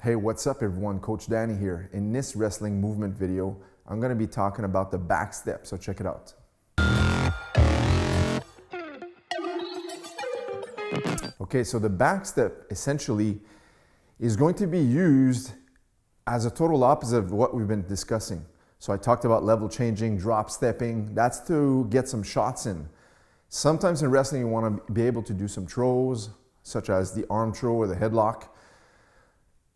Hey, what's up everyone? Coach Danny here. In this wrestling movement video, I'm going to be talking about the back step, so check it out. Okay, so the back step essentially is going to be used as a total opposite of what we've been discussing. So I talked about level changing, drop stepping. That's to get some shots in. Sometimes in wrestling you want to be able to do some throws, such as the arm throw or the headlock.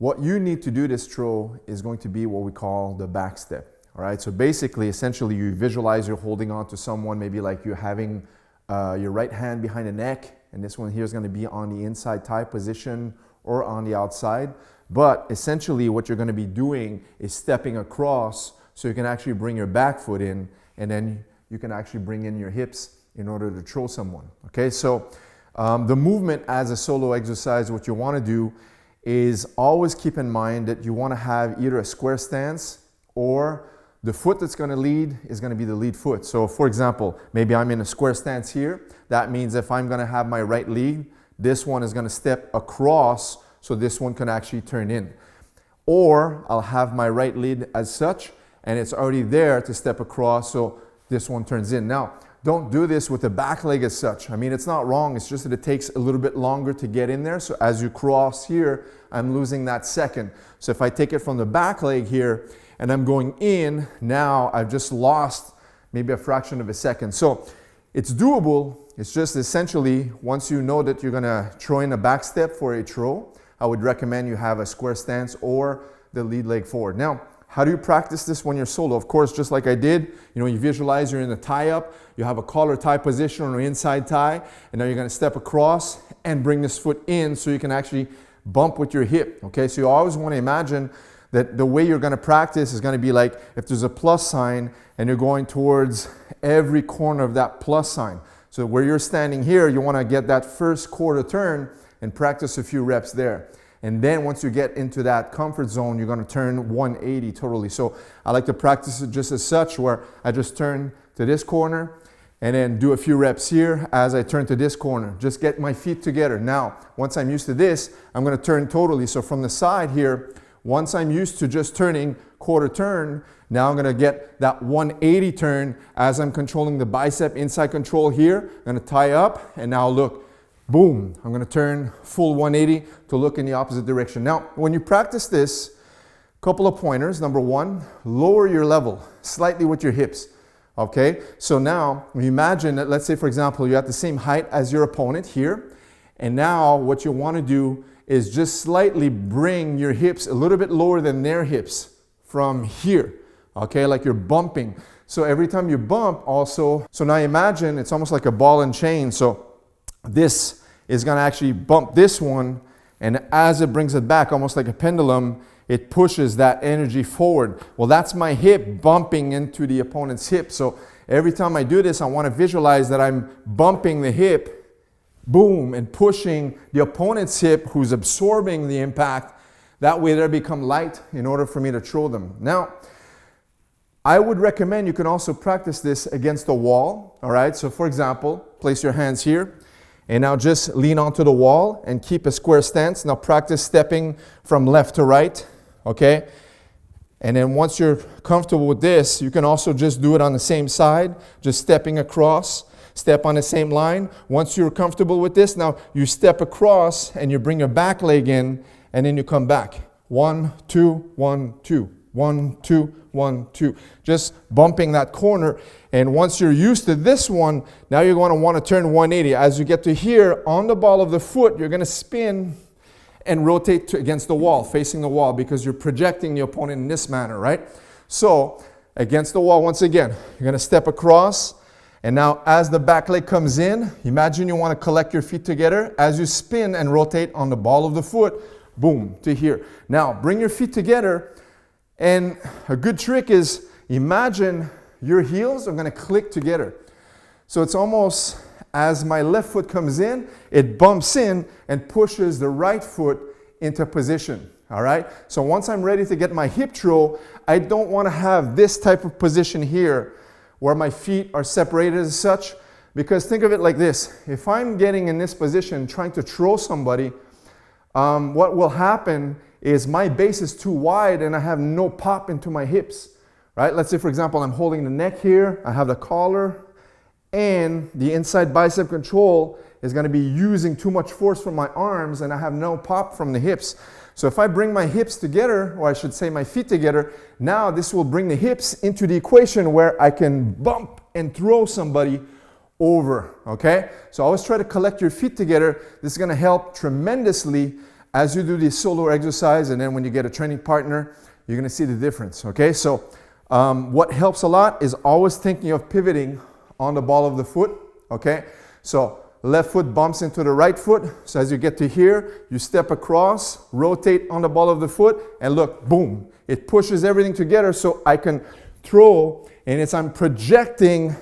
What you need to do this throw is going to be what we call the back step. All right, so basically, essentially, you visualize you're holding on to someone, maybe like you're having your right hand behind the neck, and this one here is going to be on the inside tie position or on the outside. But essentially, what you're going to be doing is stepping across so you can actually bring your back foot in, and then you can actually bring in your hips in order to throw someone. Okay, so the movement as a solo exercise, what you want to do is always keep in mind that you want to have either a square stance or the foot that's going to lead is going to be the lead foot. So for example, maybe I'm in a square stance here. That means if I'm going to have my right lead, this one is going to step across so this one can actually turn in. Or I'll have my right lead as such and it's already there to step across so this one turns in. Now, don't do this with the back leg as such. I mean, it's not wrong. It's just that it takes a little bit longer to get in there. So as you cross here, I'm losing that second. So if I take it from the back leg here and I'm going in, now I've just lost maybe a fraction of a second. So it's doable. It's just essentially, once you know that you're gonna throw in a back step for a throw, I would recommend you have a square stance or the lead leg forward. Now, how do you practice this when you're solo? Of course, just like I did, you visualize you're in a tie-up, you have a collar tie position or an inside tie, and now you're gonna step across and bring this foot in so you can actually bump with your hip, okay? So you always wanna imagine that the way you're gonna practice is gonna be like if there's a plus sign and you're going towards every corner of that plus sign. So where you're standing here, you wanna get that first quarter turn and practice a few reps there. And then once you get into that comfort zone, you're going to turn 180 totally. So I like to practice it just as such, where I just turn to this corner and then do a few reps here as I turn to this corner. Just get my feet together. Now, once I'm used to this, I'm going to turn totally. So from the side here, once I'm used to just turning quarter turn, now I'm going to get that 180 turn as I'm controlling the bicep inside control here. I'm going to tie up and now look. Boom, I'm gonna turn full 180 to look in the opposite direction. Now, when you practice this, couple of pointers. Number one, lower your level slightly with your hips, okay? So now, imagine that, let's say for example, you're at the same height as your opponent here, and now what you wanna do is just slightly bring your hips a little bit lower than their hips from here, okay? Like you're bumping. So every time you bump also, so now imagine it's almost like a ball and chain. So this is going to actually bump this one, and as it brings it back, almost like a pendulum, it pushes that energy forward. Well, that's my hip bumping into the opponent's hip. So every time I do this, I want to visualize that I'm bumping the hip, boom, and pushing the opponent's hip who's absorbing the impact. That way they become light in order for me to throw them. Now, I would recommend you can also practice this against the wall, all right? So for example, place your hands here, and now just lean onto the wall and keep a square stance. Now practice stepping from left to right, okay? And then once you're comfortable with this, you can also just do it on the same side, just stepping across, step on the same line. Once you're comfortable with this, now you step across and you bring your back leg in, and then you come back. 1, 2, 1, 2. 1, 2, 1, 2. Just bumping that corner. And once you're used to this one, now you're going to want to turn 180. As you get to here, on the ball of the foot, you're going to spin and rotate against the wall, facing the wall, because you're projecting the opponent in this manner, right? So against the wall, once again, you're going to step across. And now as the back leg comes in, imagine you want to collect your feet together. As you spin and rotate on the ball of the foot, boom, to here. Now bring your feet together. And a good trick is imagine your heels are going to click together. So it's almost as my left foot comes in, it bumps in and pushes the right foot into position. All right. So once I'm ready to get my hip throw, I don't want to have this type of position here where my feet are separated as such, because think of it like this. If I'm getting in this position trying to throw somebody, what will happen is my base is too wide and I have no pop into my hips, right? Let's say, for example, I'm holding the neck here, I have the collar, and the inside bicep control is going to be using too much force from my arms and I have no pop from the hips. So if I bring my hips together, or I should say my feet together, now this will bring the hips into the equation where I can bump and throw somebody over, okay? So always try to collect your feet together. This is going to help tremendously as you do this solo exercise, and then when you get a training partner, you're going to see the difference, okay? So what helps a lot is always thinking of pivoting on the ball of the foot, okay? So left foot bumps into the right foot. So as you get to here, you step across, rotate on the ball of the foot, and look, boom. It pushes everything together so I can throw, and I'm projecting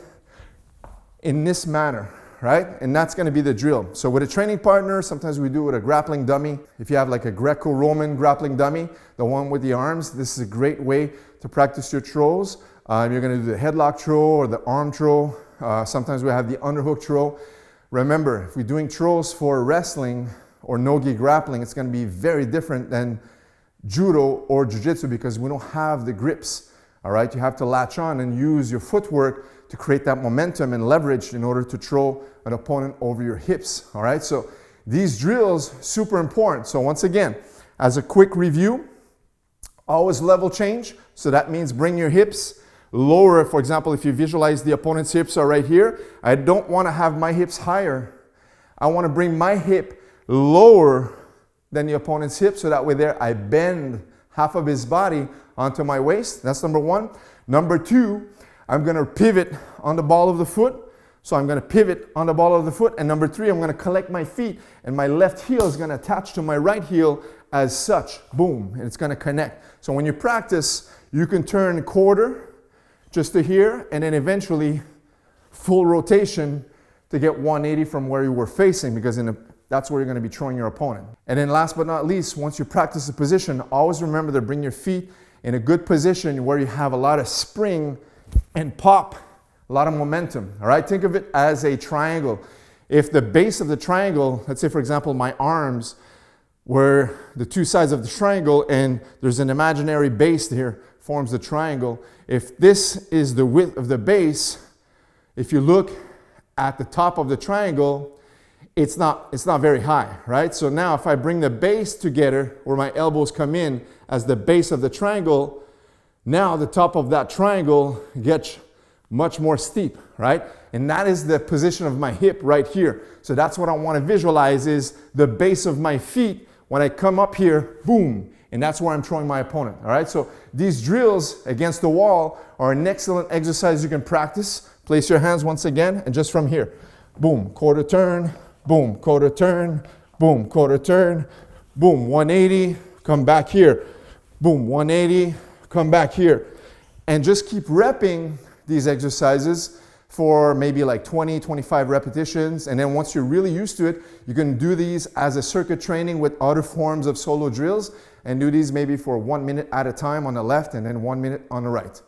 in this manner, right? And that's going to be the drill. So with a training partner, sometimes we do it with a grappling dummy. If you have like a Greco-Roman grappling dummy, the one with the arms, this is a great way to practice your throws. You're going to do the headlock throw or the arm throw. Sometimes we have the underhook throw. Remember, if we're doing throws for wrestling or nogi grappling, it's going to be very different than judo or jiu-jitsu because we don't have the grips, all right? You have to latch on and use your footwork to create that momentum and leverage in order to throw an opponent over your hips, all right? So these drills, super important. So once again, as a quick review, always level change. So that means bring your hips lower. For example, if you visualize the opponent's hips are right here, I don't want to have my hips higher. I want to bring my hip lower than the opponent's hip, so that way there I bend half of his body onto my waist. That's number one. Number two, I'm going to pivot on the ball of the foot. So I'm going to pivot on the ball of the foot. And number three, I'm going to collect my feet, and my left heel is going to attach to my right heel as such. Boom, and it's going to connect. So when you practice, you can turn quarter just to here, and then eventually full rotation to get 180 from where you were facing, because that's where you're going to be throwing your opponent. And then last but not least, once you practice the position, always remember to bring your feet in a good position where you have a lot of spring and pop, a lot of momentum, all right? Think of it as a triangle. If the base of the triangle, let's say for example my arms were the two sides of the triangle and there's an imaginary base here, forms the triangle. If this is the width of the base, if you look at the top of the triangle, it's not very high, right? So now if I bring the base together where my elbows come in as the base of the triangle, now the top of that triangle gets much more steep, right? And that is the position of my hip right here. So that's what I want to visualize, is the base of my feet. When I come up here, boom, and that's where I'm throwing my opponent, all right? So these drills against the wall are an excellent exercise you can practice. Place your hands once again, and just from here, boom, quarter turn, boom, quarter turn, boom, quarter turn, boom, 180, come back here, boom, 180, come back here. And just keep repping these exercises for maybe like 20, 25 repetitions. And then once you're really used to it, you can do these as a circuit training with other forms of solo drills, and do these maybe for 1 minute at a time on the left and then 1 minute on the right.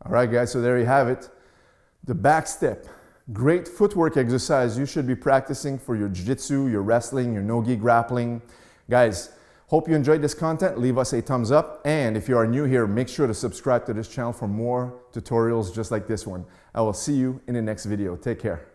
All right, guys, so there you have it. The back step, great footwork exercise you should be practicing for your jiu-jitsu, your wrestling, your nogi grappling. Guys, hope you enjoyed this content. Leave us a thumbs up. And if you are new here, make sure to subscribe to this channel for more tutorials just like this one. I will see you in the next video. Take care.